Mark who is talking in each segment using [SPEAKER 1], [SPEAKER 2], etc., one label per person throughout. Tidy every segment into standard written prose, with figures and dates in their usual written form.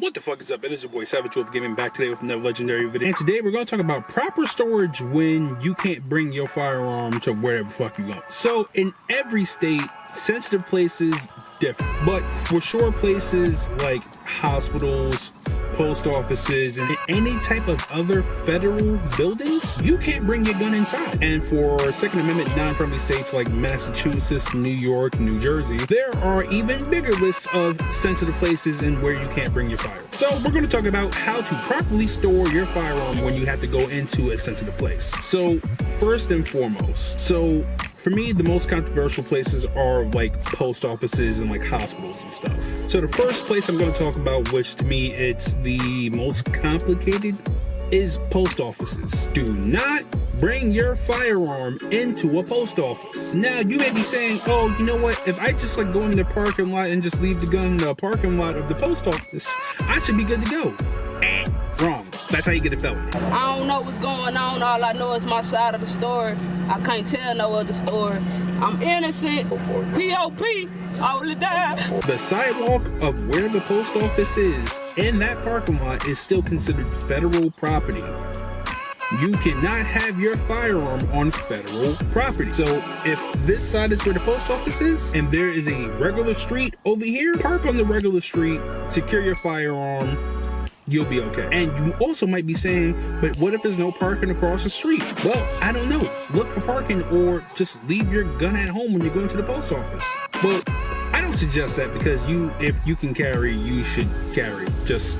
[SPEAKER 1] What the fuck is up? It is your boy Savage Wolf Gaming back today with another legendary video. And today we're going to talk about proper storage when you can't bring your firearm to wherever the fuck you go. So in every state, sensitive places differ. But for sure places like hospitals, post offices, and any type of other federal buildings, you can't bring your gun inside. And for Second Amendment non-friendly states like Massachusetts, New York, New Jersey, there are even bigger lists of sensitive places and where you can't bring your firearm. So we're going to talk about how to properly store your firearm when you have to go into a sensitive place. So first and foremost, for me, the most controversial places are like post offices and like hospitals and stuff. So the first place I'm going to talk about, which to me it's the most complicated, is post offices. Do not bring your firearm into a post office. Now you may be saying, oh, you know what, if I just like go in the parking lot and just leave the gun in the parking lot of the post office, I should be good to go. Wrong. That's how you get a felony.
[SPEAKER 2] I don't know what's going on. All I know is my side of the story. I can't tell no other story. I'm innocent. P.O.P. all the time.
[SPEAKER 1] The sidewalk of where the post office is in that parking lot is still considered federal property. You cannot have your firearm on federal property. So if this side is where the post office is and there is a regular street over here, park on the regular street, secure your firearm, you'll be okay. And you also might be saying, but what if there's no parking across the street? Well, I don't know. Look for parking or just leave your gun at home when you're going to the post office. Well, I don't suggest that because if you can carry, you should carry. Just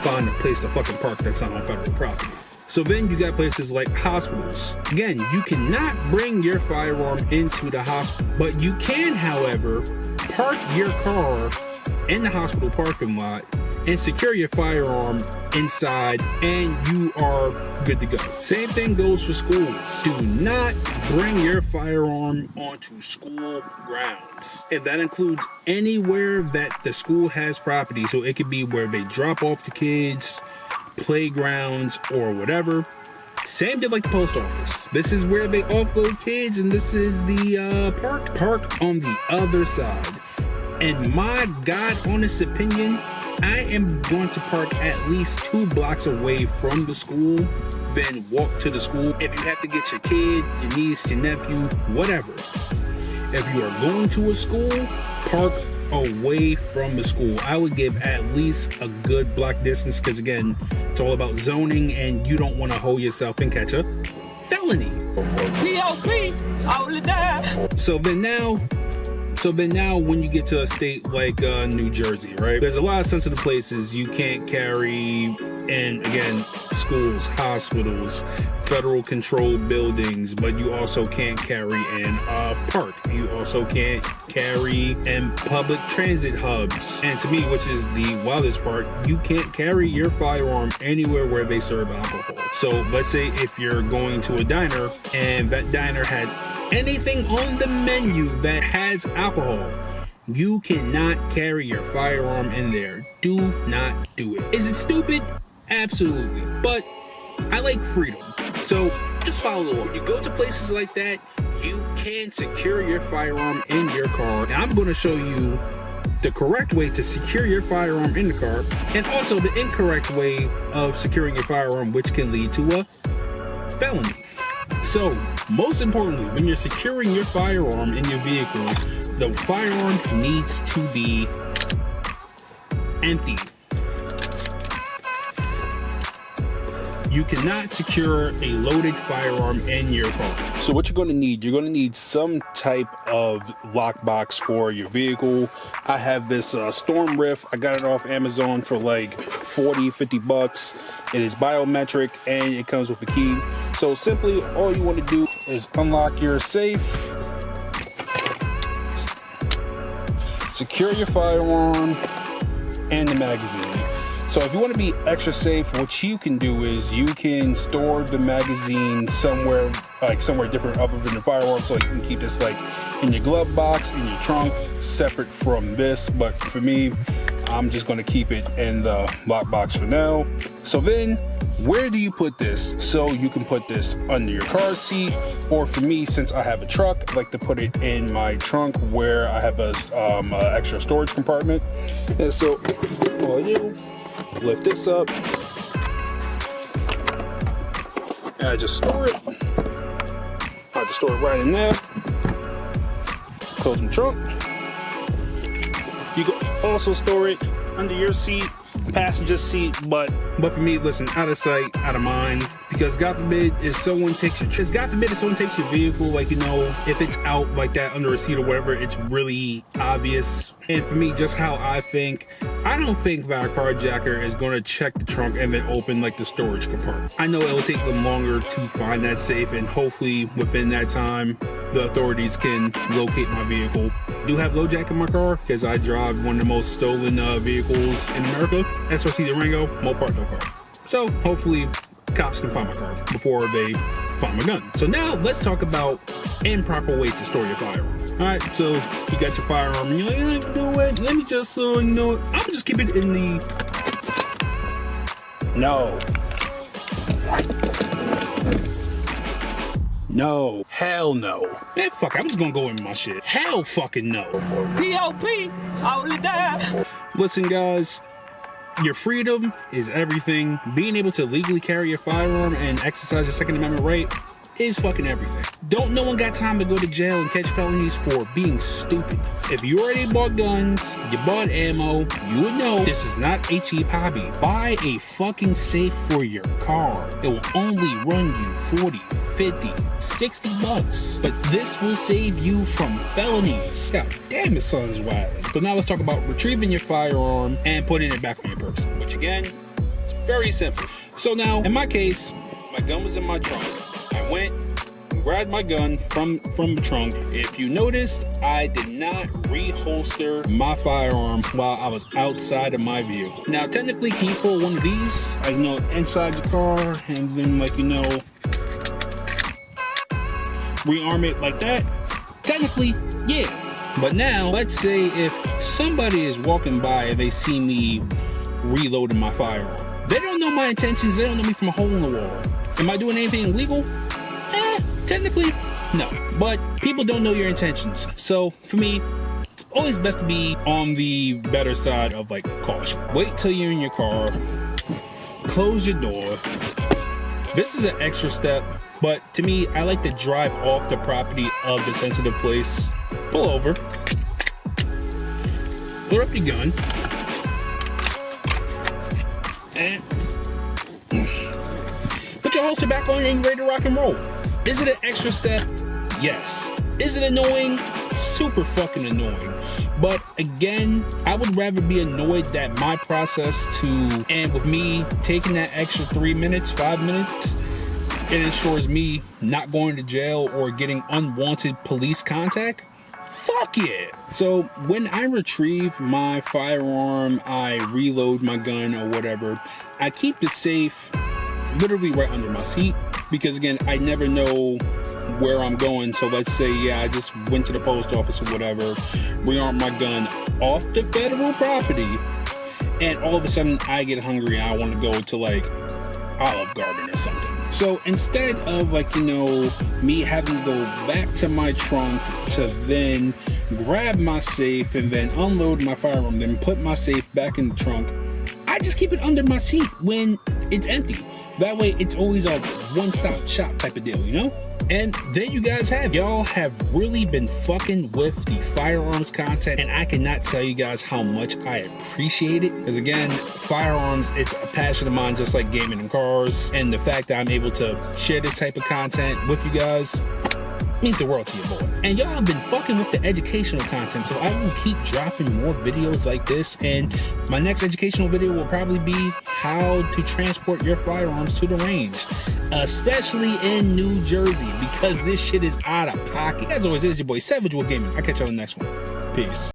[SPEAKER 1] find a place to fucking park that's not on federal property. So then you got places like hospitals. Again, you cannot bring your firearm into the hospital, but you can, however, park your car in the hospital parking lot and secure your firearm inside, and you are good to go. Same thing goes for schools. Do not bring your firearm onto school grounds. And that includes anywhere that the school has property. So it could be where they drop off the kids, playgrounds, or whatever. Same thing like the post office. This is where they offload kids, and this is the park. Park on the other side. And my God honest opinion, I am going to park at least 2 blocks away from the school, then walk to the school. If you have to get your kid, your niece, your nephew, whatever. If you are going to a school, park away from the school. I would give at least a good block distance because again, it's all about zoning and you don't want to hold yourself and catch a felony.
[SPEAKER 2] P.O.P. all the time. So then now when you get to a state like New Jersey, right? There's a lot of sensitive places you can't carry in, again, schools, hospitals, federal controlled buildings, but you also can't carry in a park. You also can't carry in public transit hubs. And to me, which is the wildest part, you can't carry your firearm anywhere where they serve alcohol. So let's say if you're going to a diner and that diner has anything on the menu that has alcohol, you cannot carry your firearm in there. Do not do it. Is it stupid? Absolutely. But I like freedom. So just follow the law. When you go to places like that, you can secure your firearm in your car. And I'm going to show you the correct way to secure your firearm in the car and also the incorrect way of securing your firearm, which can lead to a felony. So, most importantly, when you're securing your firearm in your vehicle, the firearm needs to be empty. You cannot secure a loaded firearm in your car. So what you're going to need some type of lockbox for your vehicle. I have this Storm Rift. I got it off Amazon for like 40-50 bucks. It is biometric and it comes with a key. So simply all you want to do is unlock your safe, secure your firearm and the magazine. So if you want to be extra safe, what you can do is you can store the magazine somewhere different other than the firearm. So you can keep this like in your glove box, in your trunk, separate from this. But for me, I'm just going to keep it in the lockbox for now. So then where do you put this? So you can put this under your car seat, or for me, since I have a truck, I like to put it in my trunk where I have a extra storage compartment. And so all you lift this up, and I just store it. I have to store it right in there. Close my trunk. You can also store it under your seat, passenger seat, but for me, listen, out of sight, out of mind. Because God forbid if someone takes your vehicle, like, you know, if it's out like that under a seat or whatever, it's really obvious. And for me, just how I think, I don't think that a carjacker is going to check the trunk and then open like the storage compartment. I know it will take them longer to find that safe, and hopefully within that time, the authorities can locate my vehicle. I do have low jack in my car because I drive one of the most stolen vehicles in America, SRT Durango, Mopar no car. So hopefully cops can find my car before they find my gun. So now let's talk about improper ways to store your firearm. All right, so you got your firearm and you're like, you know what? Let me just, you know, I'm just keep it in the. No. No. Hell no. Man, fuck, I'm just gonna go in my shit. Hell fucking no.
[SPEAKER 3] P.O.P. Only die.
[SPEAKER 2] Listen, guys. Your freedom is everything. Being able to legally carry your firearm and exercise your Second Amendment right is fucking everything. No one got time to go to jail and catch felonies for being stupid. If you already bought guns, you bought ammo, you would know this is not a cheap hobby. Buy a fucking safe for your car. It will only run you 40, 50, 60 bucks. But this will save you from felonies. God damn, the sun's wild. So now let's talk about retrieving your firearm and putting it back on your person, which again, it's very simple. So now, in my case, my gun was in my trunk. I went and grabbed my gun from the trunk. If you noticed, I did not reholster my firearm while I was outside of my vehicle. Now, technically, can you pull one of these, like, you know, inside your car and then, like, you know, rearm it like that? Technically, yeah. But now, let's say if somebody is walking by and they see me reloading my firearm. They don't know my intentions. They don't know me from a hole in the wall. Am I doing anything illegal? Technically, no. But people don't know your intentions. So for me, it's always best to be on the better side of like caution. Wait till you're in your car. Close your door. This is an extra step, but to me, I like to drive off the property of the sensitive place. Pull over. Put up your gun. And put your holster back on and you're ready to rock and roll. Is it an extra step? Yes. Is it annoying? Super fucking annoying. But again, I would rather be annoyed that my process to, and with me taking that extra 3 minutes, 5 minutes, it ensures me not going to jail or getting unwanted police contact. Fuck yeah. So when I retrieve my firearm, I reload my gun or whatever, I keep the safe literally right under my seat, because again, I never know where I'm going. So let's say, yeah, I just went to the post office or whatever, rearmed my gun off the federal property, and all of a sudden I get hungry and I want to go to like Olive Garden or something. So instead of like, you know, me having to go back to my trunk to then grab my safe and then unload my firearm, then put my safe back in the trunk, I just keep it under my seat when it's empty. That way it's always a one-stop shop type of deal, you know? And there you guys have. Y'all have really been fucking with the firearms content, and I cannot tell you guys how much I appreciate it. Because again, firearms, it's a passion of mine, just like gaming and cars. And the fact that I'm able to share this type of content with you guys means the world to you, boy. And y'all have been fucking with the educational content, so I will keep dropping more videos like this. And my next educational video will probably be how to transport your firearms to the range, especially in New Jersey, because this shit is out of pocket. As always, it is your boy Savage Gaming. I'll catch y'all on the next one. Peace.